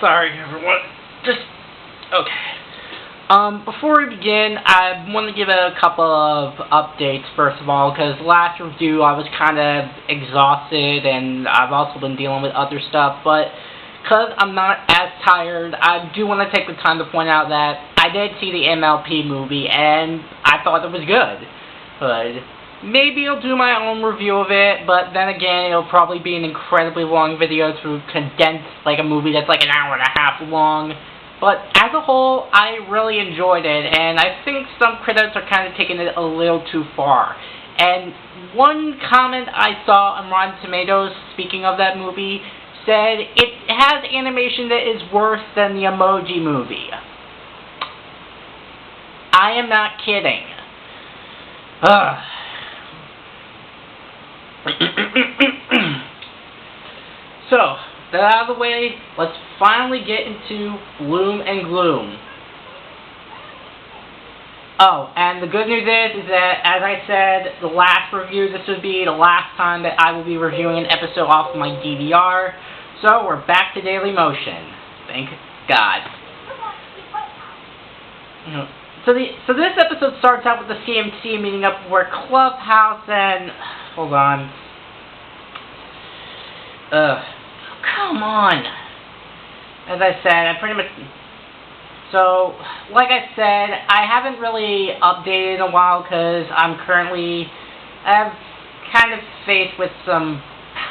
Sorry, everyone. Just okay. Before we begin, I want to give a couple of updates, first of all, because last review I was kind of exhausted, and I've also been dealing with other stuff, but because I'm not as tired, I do want to take the time to point out that I did see the MLP movie, and I thought it was good. But maybe I'll do my own review of it, but then again, it'll probably be an incredibly long video to condense like a movie that's like an hour and a half long. But as a whole, I really enjoyed it, and I think some critics are kind of taking it a little too far. And one comment I saw on Rotten Tomatoes, speaking of that movie, said it has animation that is worse than the Emoji Movie. I am not kidding. Ugh. So, that out of the way, let's finally get into Bloom and Gloom. Oh, and the good news is that, as I said, the last review, this would be the last time that I will be reviewing an episode off of my DVR. So, we're back to daily motion. Thank God. So this episode starts out with the CMC meeting up for Clubhouse and... Hold on. Come on. As I said, I pretty much... So, like I said, I haven't really updated in a while because I'm kind of faced with some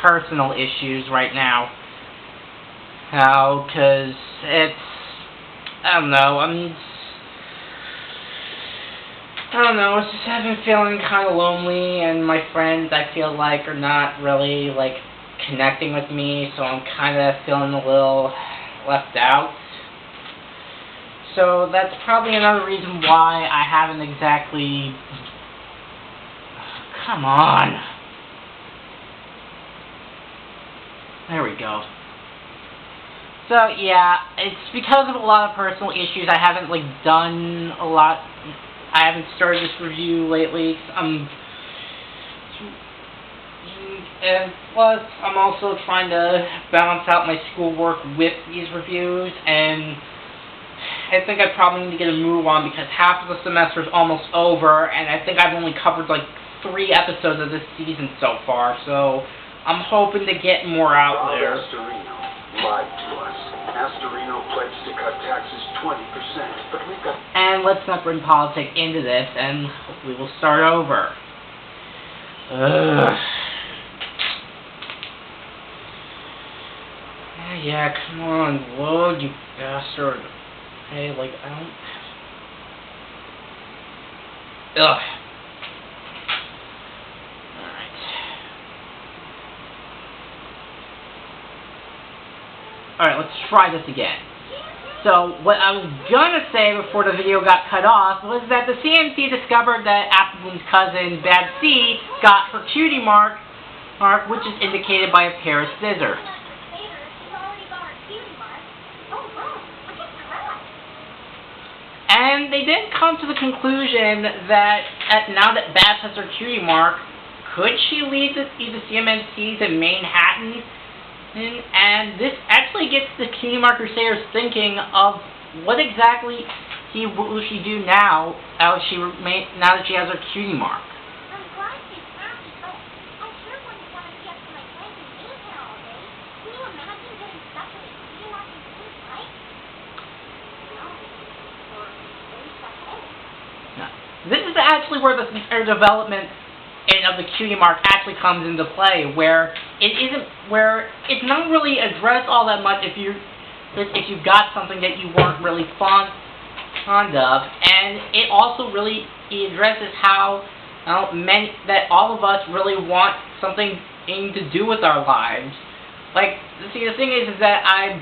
personal issues right now. How? Because it's... I don't know, I just been feeling kind of lonely, and my friends, I feel like, are not really, like, connecting with me, so I'm kind of feeling a little left out. So that's probably another reason why I haven't exactly... Come on. There we go. So, yeah, it's because of a lot of personal issues. I haven't, like, done a lot... I haven't started this review lately. And plus, I'm also trying to balance out my schoolwork with these reviews, and I think I probably need to get a move on because half of the semester is almost over, and I think I've only covered like 3 episodes of this season so far, so I'm hoping to get more out there. Lied to us. Astorino pledged to cut taxes 20%, but we got... And let's not bring politics into this, and we will start over. Ugh. Yeah, come on, load, you bastard. Hey, like, I don't... Ugh. Alright, let's try this again. So, what I was gonna say before the video got cut off was that the CMC discovered that Apple's cousin, Bad C, got her cutie mark, which is indicated by a pair of scissors. And they then come to the conclusion that now that Babs has her cutie mark, could she lead the CMNCs in Manhattan? And this actually gets the cutie mark crusaders thinking of what exactly will she do now that she has her cutie mark. This is actually where the development of the cutie mark actually comes into play, where it's not really addressed all that much if you got something that you weren't really fond of, and it also really addresses how that all of us really want something to do with our lives. Like, see, the thing is that I've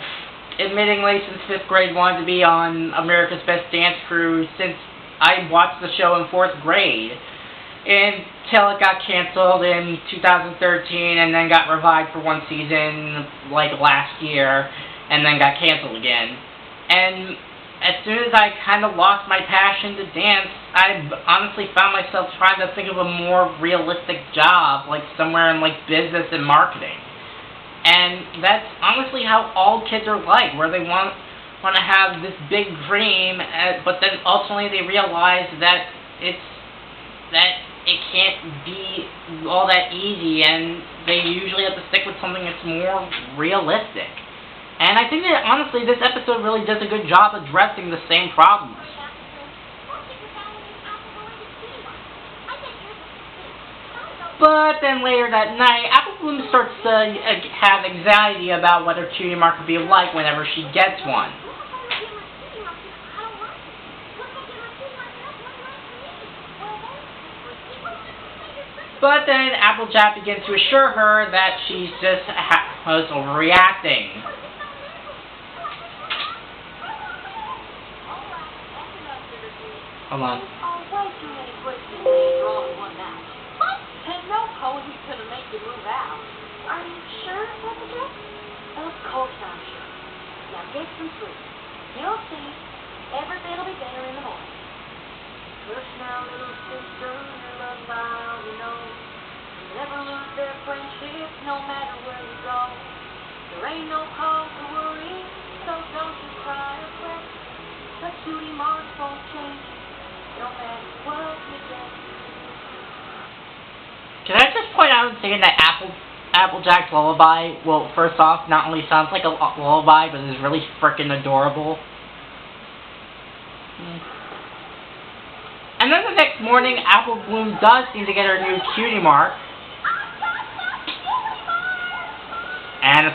admittingly since 5th grade wanted to be on America's Best Dance Crew since I watched the show in 4th grade. Until it got canceled in 2013 and then got revived for 1 season like last year and then got canceled again. And as soon as I kind of lost my passion to dance, I honestly found myself trying to think of a more realistic job, like somewhere in like business and marketing. And that's honestly how all kids are like, where they want to have this big dream, but then ultimately they realize that it can't be all that easy, and they usually have to stick with something that's more realistic. And I think that honestly this episode really does a good job addressing the same problems. But then later that night, Apple Bloom starts to have anxiety about what her cutie mark would be like whenever she gets one. But then Applejack begins to assure her that she's just was overreacting. Hold on. There's no pony's gonna make you move out. Are you sure, Applejack? Of course I'm sure. Now get some sleep. You'll see. Every bit'll be better in the morning. Push now, little sister, your love vow, you know. Never lose their friendship, no matter where you go. There ain't no cause to worry, so don't you cry or fret. The cutie marks won't change, no matter what you get. Can I just point out and say that Applejack's lullaby, well, first off, not only sounds like a lullaby, but is really frickin' adorable. And then the next morning, Apple Bloom does seem to get her new cutie mark. And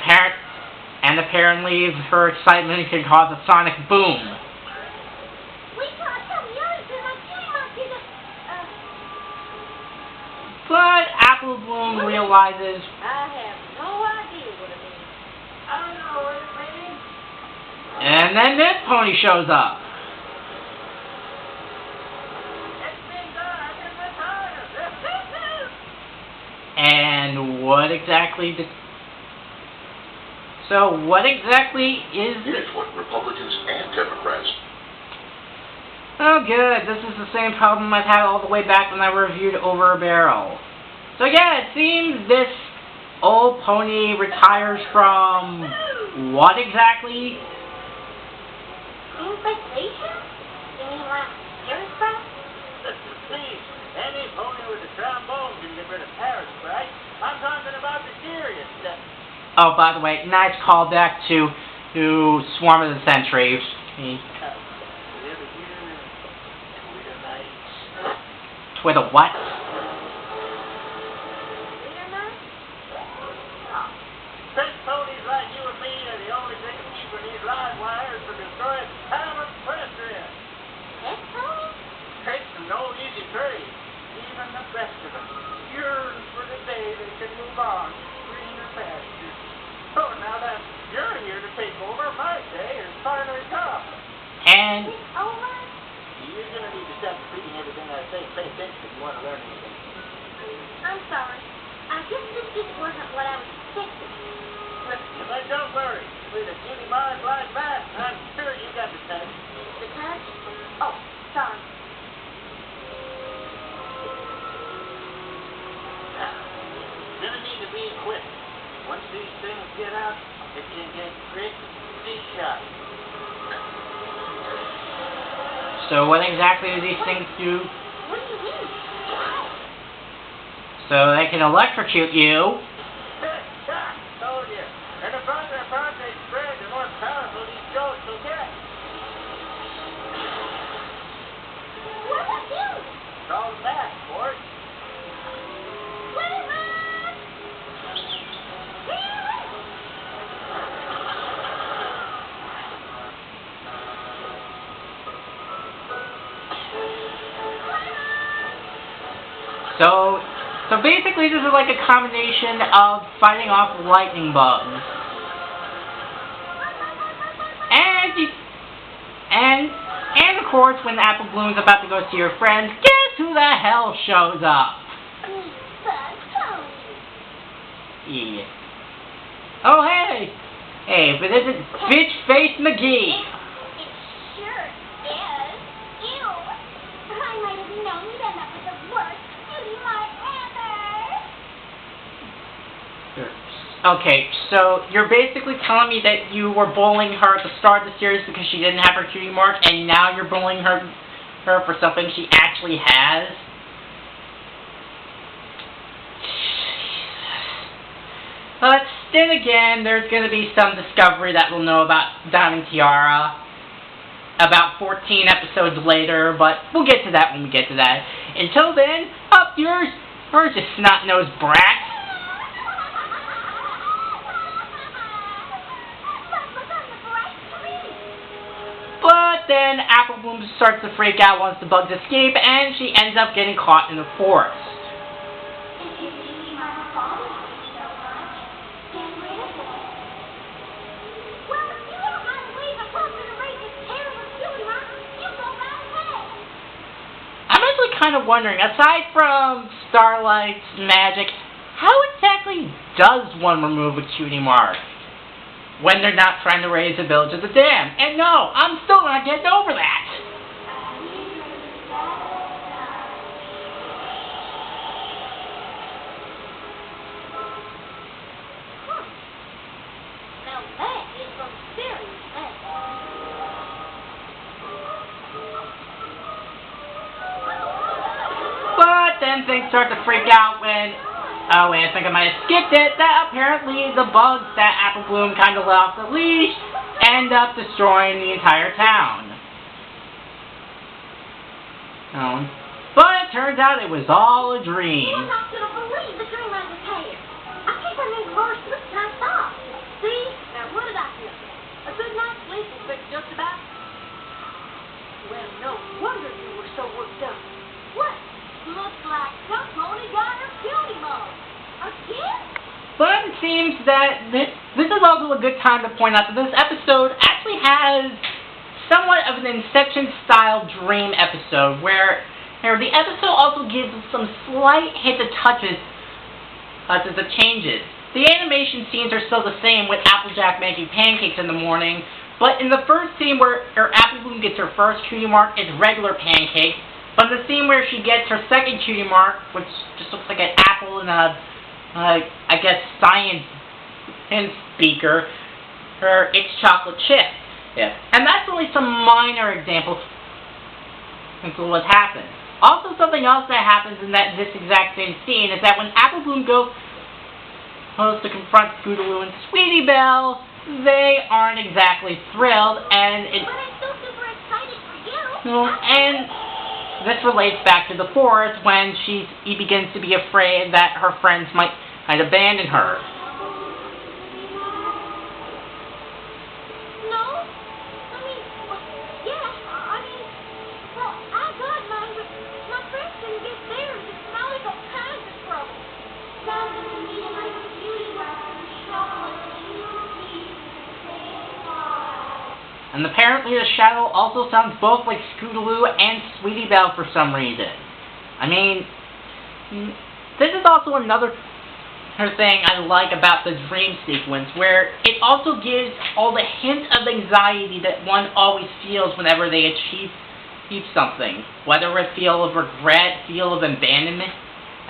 apparently her excitement can cause a sonic boom. But Apple Bloom realizes... I have no idea what it means. I don't know what it means. And then this pony shows up. It's been done. I can retire. And what exactly... So what exactly is... Here's what Republicans and Democrats... Oh good, this is the same problem I've had all the way back when I reviewed Over a Barrel. So yeah, it seems this old pony retires from what exactly? Infestation? You mean like parrot spray? See, any pony with a trombone can get rid of parrot spray. I'm talking about the serious stuff. Oh, by the way, nice callback to Swarm of the Century. Twitter what? Pet ponies like you and me are the only thing keeping these live wires from destroying power pedestrians. Pet ponies? It's no easy trade. Even the best of them yearn for the day they can move on to greener pastures. So now that you're here to take over, my day has finally come. And... It's over? You're going to need to stop repeating everything I say. Pay attention if you want to learn anything. I'm sorry. I guess this just wasn't what I was expecting. But don't worry. With a cutie mind like that, I'm sure you got the touch. The touch? Oh, sorry. Gonna need to be equipped. Once these things get out, it can get pretty sharp. So what exactly do these things do? What do you mean? So they can electrocute you. Told you. And the farther apart they spread, the more powerful these ghosts will get. What do I do? Call back, sport. So basically this is like a combination of fighting off lightning bugs. And of course when Apple Bloom's about to go see her friends, guess who the hell shows up? Yeah. Oh hey! Hey, but isn't Bitch Face McGee? It sure is. Ew. I might have known that that was the worst cutie mark ever. Okay, so you're basically telling me that you were bullying her at the start of the series because she didn't have her cutie mark, and now you're bullying her for something she actually has? But then again, there's going to be some discovery that we'll know about Diamond Tiara about 14 episodes later, but we'll get to that when we get to that. Until then, up yours, you snot-nosed brat. But then Apple Bloom starts to freak out once the bugs escape, and she ends up getting caught in the forest. I'm actually kind of wondering, aside from Starlight's magic, how exactly does one remove a cutie mark when they're not trying to raise the village of the dam? And no, I'm still not getting over that. Now that is some serious mess. But then things start to freak out when, oh wait, I think I might have skipped it, that apparently the bugs that Apple Bloom kind of let off the leash end up destroying the entire town. But it turns out it was all a dream. You're not going to believe the dream I just had. I think I made more slips than I thought. See? Now what did I feel? A good night's sleep will fix just about. Well, no wonder you were so worked up. What? Looks like some pony got her cutie mark. A kid? But it seems that this is also a good time to point out that this episode actually has somewhat of an Inception-style dream episode, where the episode also gives us some slight hint of touches to the changes. The animation scenes are still the same, with Applejack making pancakes in the morning, but in the first scene where Apple Bloom gets her first cutie mark, it's regular pancakes. But in the scene where she gets her second cutie mark, which just looks like an apple and a, I guess, science speaker, it's chocolate chip. Yeah. And that's only some minor examples of what happens. Also, something else that happens in this exact same scene is that when Apple Bloom goes to confront Scootaloo and Sweetie Belle, they aren't exactly thrilled, and But I'm still super excited for you. and this relates back to the forest when he begins to be afraid that her friends might abandon her. No? I mean, yes. I mean, well, I got mine, but my friends didn't get theirs. And now we got kinds of trouble. Sounds like we need like a cutie mark and chocolate cuties. And apparently the shadow also sounds both like Scootaloo and Sweetie Belle for some reason. I mean, this is also another thing I like about the dream sequence, where it also gives all the hint of anxiety that one always feels whenever they achieve something. Whether it feel of regret, feel of abandonment.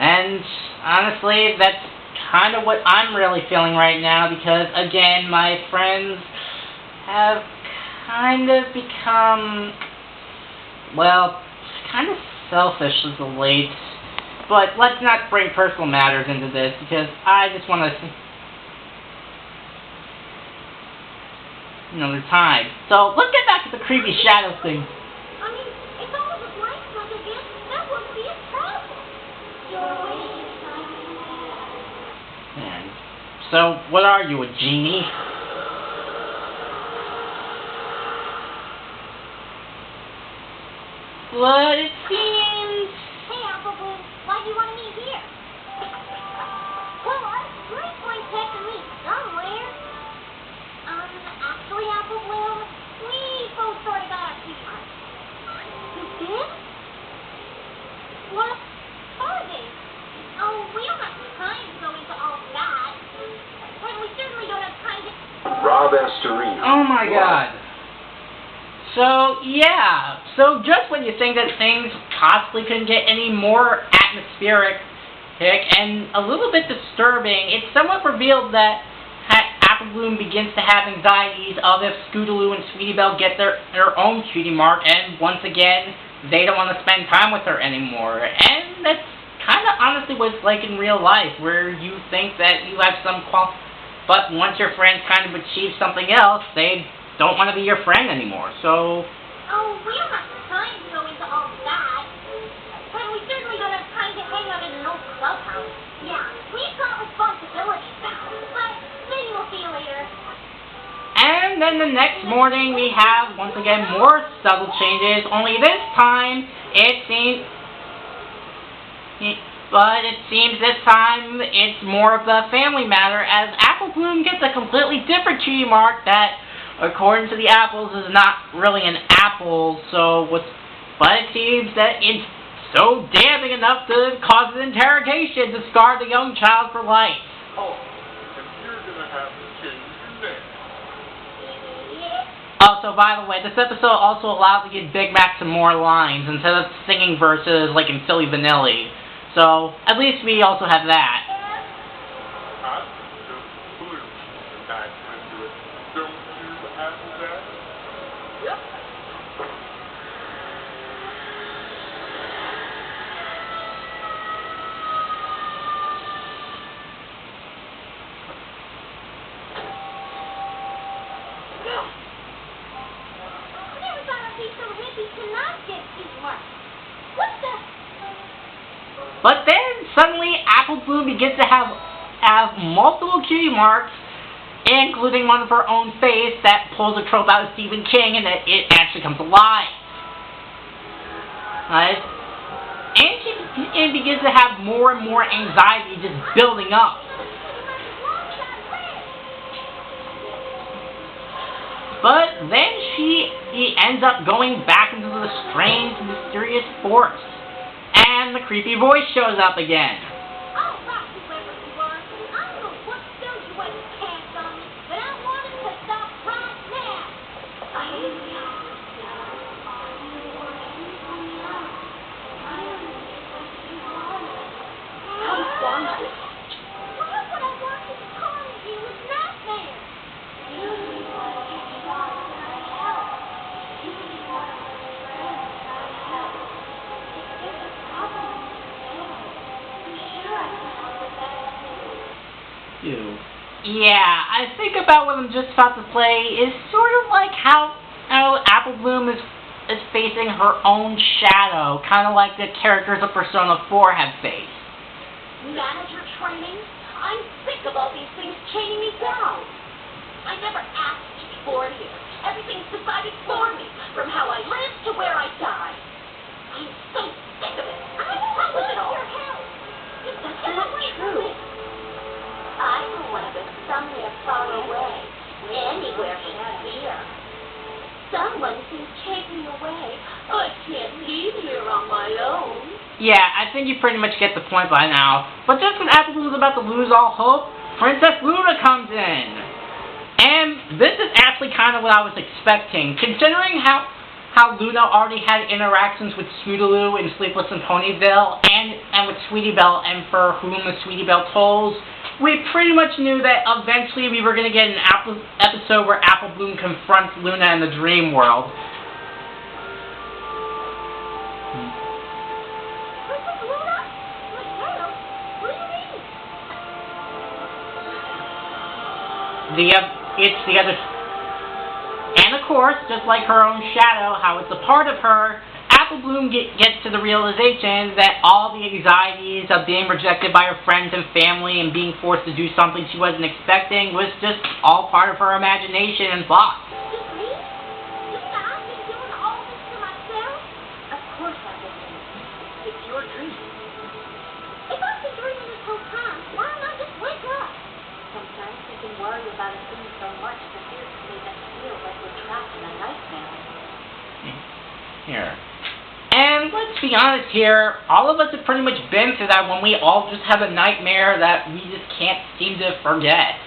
And honestly, that's kind of what I'm really feeling right now, because again, my friends have kind of become, well, kind of selfish as of late. But let's not bring personal matters into this, because I just want to another time. So let's get back to the creepy shadow thing. I mean, if I was a blind slug again, that wouldn't be a problem. You're waiting inside. And so, what are you, a genie? But it seems... Hey, Apple Bloom, why do you want to meet here? Well, our spring point had to meet somewhere. Actually, Apple Bloom, we both sort of got our cutie marks. You did? What are they? Oh, we don't have time to go into all that. And we certainly don't have time to... Rob Astorino. Oh my god. So, yeah. So, just when you think that things possibly couldn't get any more atmospheric and a little bit disturbing. It's somewhat revealed that Apple Bloom begins to have anxieties of if Scootaloo and Sweetie Belle get their own cutie mark, and once again, they don't want to spend time with her anymore. And that's kind of honestly what it's like in real life, where you think that you have some but once your friends kind of achieve something else, they don't want to be your friend anymore. So. Oh, we don't have time to go into all that. But we certainly don't have time to hang out in an old clubhouse. Yeah, we've got responsibilities now. But maybe we'll see you later. And then the next morning we have, once again, more subtle changes, only this time it seems this time it's more of a family matter, as Apple Bloom gets a completely different cutie mark that, according to the apples, is not really an apple, but it seems that it's so damning enough to cause an interrogation to scar the young child for life. Oh, and you're gonna have to change your name. Also, by the way, this episode also allowed to give Big Mac some more lines instead of singing verses like in Silly Vanilli. So, at least we also have that. Hot, just blue. Back into it. Don't you have that? Yep. I never thought I'd be so happy to not get these marks. What the? But then, suddenly, Apple Bloom begins to have multiple cutie marks, including one of her own face that pulls a trope out of Stephen King, and it actually comes alive. And she begins to have more and more anxiety just building up. But then he ends up going back into the strange, mysterious forest. And the creepy voice shows up again. All right, whoever you are, I don't know what spell you went and cast on me, but I want it to stop right now. How sounds it? Well, that's what I wanted to call you. It's not there. Yeah, I think about what I'm just about to play is sort of like how Apple Bloom is facing her own shadow, kind of like the characters of Persona 4 have faced. Manager training? I'm sick of all these things chaining me down. I never asked to be born here. Everything's decided for me, from how I live to where I die. I'm so sick of it. I'm done with it all. That's not true. I want to go somewhere far away, anywhere but here. Someone can take me away. I can't leave here on my own. Yeah, I think you pretty much get the point by now. But just when Apple Bloom is about to lose all hope, Princess Luna comes in. And this is actually kind of what I was expecting, considering how Luna already had interactions with Scootaloo in Sleepless in Ponyville and with Sweetie Belle, and for whom the Sweetie Belle tolls. We pretty much knew that eventually we were going to get an episode where Apple Bloom confronts Luna in the dream world. Princess Luna? What do you mean? It's the other... And of course, just like her own shadow, how it's a part of her, Apple Bloom gets to the realization that all the anxieties of being rejected by her friends and family and being forced to do something she wasn't expecting was just all part of her imagination and thoughts. Just me? You think I've been doing all this to myself? Of course I did. It's your dream. If I've been dreaming this whole time, why don't I just wake up? Sometimes we can worry about a thing so much that fears make us feel like we're trapped in a nightmare. Here. And let's be honest here, all of us have pretty much been through that when we all just have a nightmare that we just can't seem to forget.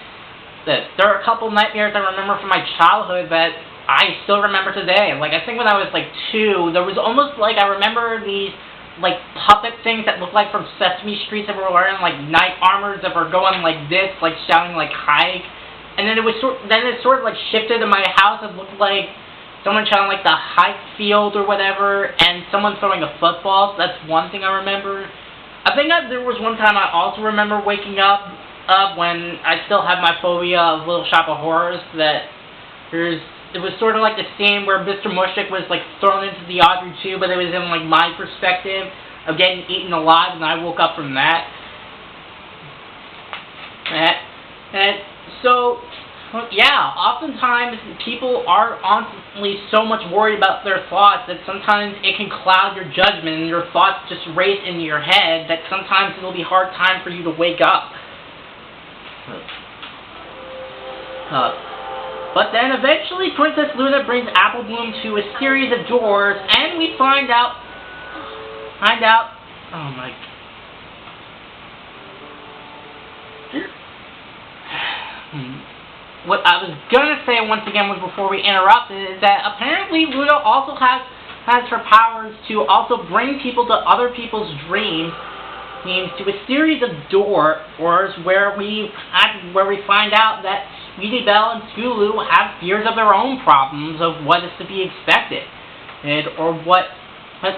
There are a couple nightmares I remember from my childhood that I still remember today. Like, I think when I was like 2, there was almost like I remember these like puppet things that look like from Sesame Street that were wearing like knight armors that were going like this, like shouting like hike. And then it sort of like shifted to my house. It looked like someone shouting like the hike field or whatever, and someone throwing a football. So that's one thing I remember. I think that there was one time I also remember waking up when I still had my phobia of Little Shop of Horrors. It was sort of like the scene where Mr. Mushik was like thrown into the Audrey tube, but it was in like my perspective of getting eaten alive, and I woke up from that. And so, yeah, oftentimes people are honestly so much worried about their thoughts that sometimes it can cloud your judgment, and your thoughts just race into your head that sometimes it'll be a hard time for you to wake up. But then eventually Princess Luna brings Apple Bloom to a series of doors, and we find out, oh my, what I was gonna say once again was before we interrupted is that apparently Luna also has her powers to also bring people to other people's dreams to a series of doors where we find out that Sweetie Belle and Scootaloo have fears of their own problems of what is to be expected, or what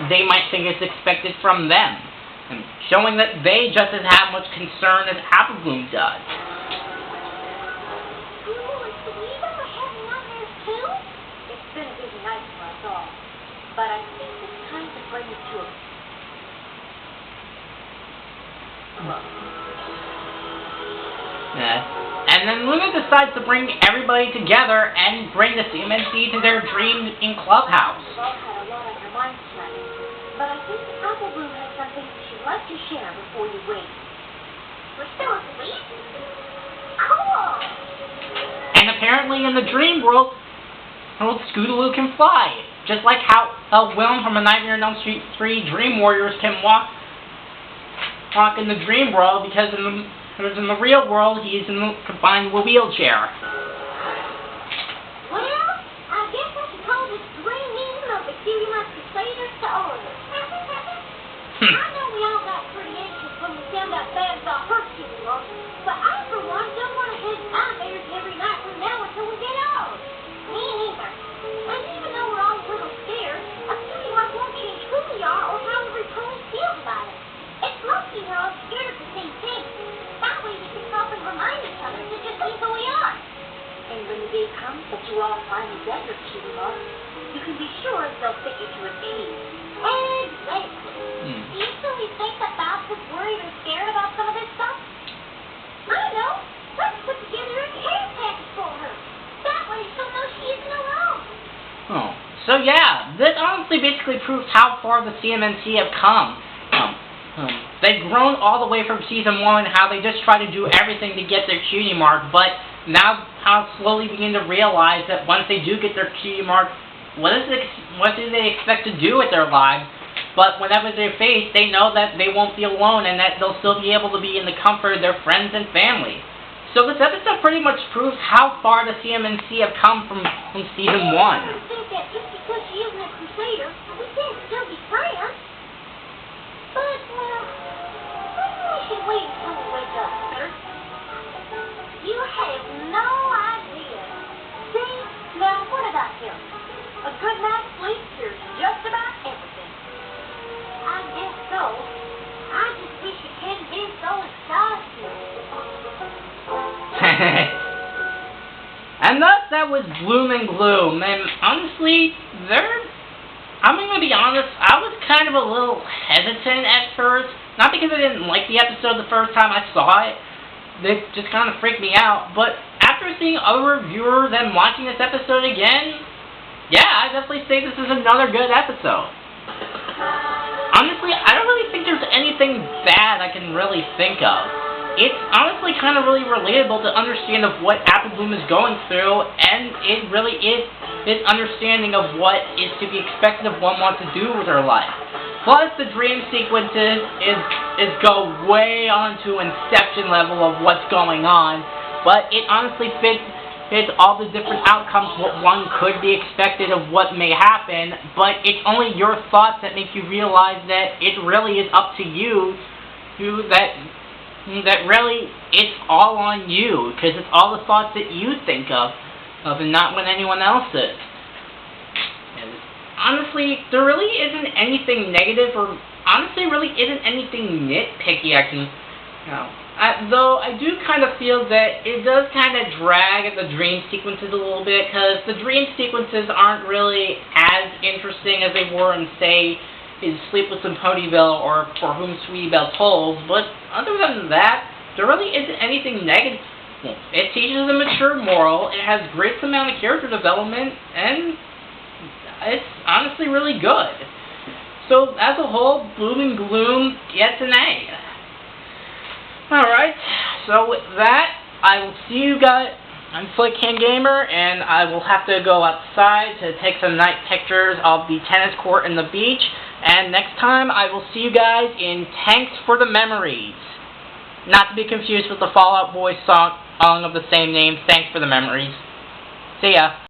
they might think is expected from them, and showing that they just as have much concern as Apple Bloom does. Scootaloo and Sweetie Belle are having nightmares too? It's been a busy night for us all, but I think it's time to bring it to a And then Luna decides to bring everybody together and bring the CMNC to their dream-in clubhouse. You've all had a lot on your mind tonight, but I think Apple Bloom has something she'd like to share before you wait. We're still asleep? Cool! And apparently in the dream world, Scootaloo can fly. Just like how Will from A Nightmare on Elm Street 3 Dream Warriors can walk in the dream world, because in the real world he's confined with a wheelchair. Well, I guess I should call this dreaming of the Cutie Mark Crusaders to order. I know we all got pretty anxious when we found out bad about her Cutie Mark, but I for one don't want to have nightmares every night from now until we get old. Me neither. And even though we're all a little scared, a Cutie Mark won't change who we are or how every pony feels about it. It's lucky we're all scared of the same thing. That way we can stop and remind each other to just be who we are. And when the day comes that you all finally get your Cutie Mark, you can be sure they'll fit you to a T. Exactly. Do you really think that Babs is worried or scared about some of this stuff? I know. Let's put together a care package for her. That way she'll know she isn't alone. Oh, so yeah, this honestly basically proves how far the CMNC have come. They've grown all the way from season 1, how they just try to do everything to get their Cutie Mark, but now how slowly begin to realize that once they do get their Cutie Mark, what do they expect to do with their lives? But whenever they're faced, they know that they won't be alone and that they'll still be able to be in the comfort of their friends and family. So this episode pretty much proves how far the CMNC have come from season 1. I think that just because she isn't a Crusader, we can't still be friends. But, maybe we should wait until we wake up first. You have no idea. See? Now, what about him? A good night's sleep cures just about everything. I guess so. I just wish it hadn't been so exhausting. And thus, that was Bloom and Gloom. And honestly, I'm going to be honest, I was kind of a little hesitant at first. Not because I didn't like the episode the first time I saw it. It just kind of freaked me out. But after seeing other reviewers and watching this episode again, yeah, I definitely say this is another good episode. Honestly, I don't really think there's anything bad I can really think of. It's honestly kind of really relatable to understand of what Apple Bloom is going through, and it really is this understanding of what is to be expected of one wants to do with her life. Plus, the dream sequences is go way on to Inception level of what's going on, but it honestly fits depicts all the different outcomes, what one could be expected of what may happen, but it's only your thoughts that make you realize that it really is up to you, that really it's all on you, because it's all the thoughts that you think of and not what anyone else is. And honestly, there really isn't anything negative, or honestly really isn't anything nitpicky I can, though I do kind of feel that it does kind of drag at the dream sequences a little bit, because the dream sequences aren't really as interesting as they were in, say, in Sleepless in Ponyville or For Whom Sweetie Belle Tolls, but other than that, there really isn't anything negative. It teaches a mature moral, it has great amount of character development, and it's honestly really good. So, as a whole, Bloom and Gloom gets an A. Alright, so with that, I will see you guys. I'm Slickcan Gamer, and I will have to go outside to take some night pictures of the tennis court and the beach, and next time I will see you guys in Thanks for the Memories. Not to be confused with the Fall Out Boy song of the same name, Thanks for the Memories. See ya.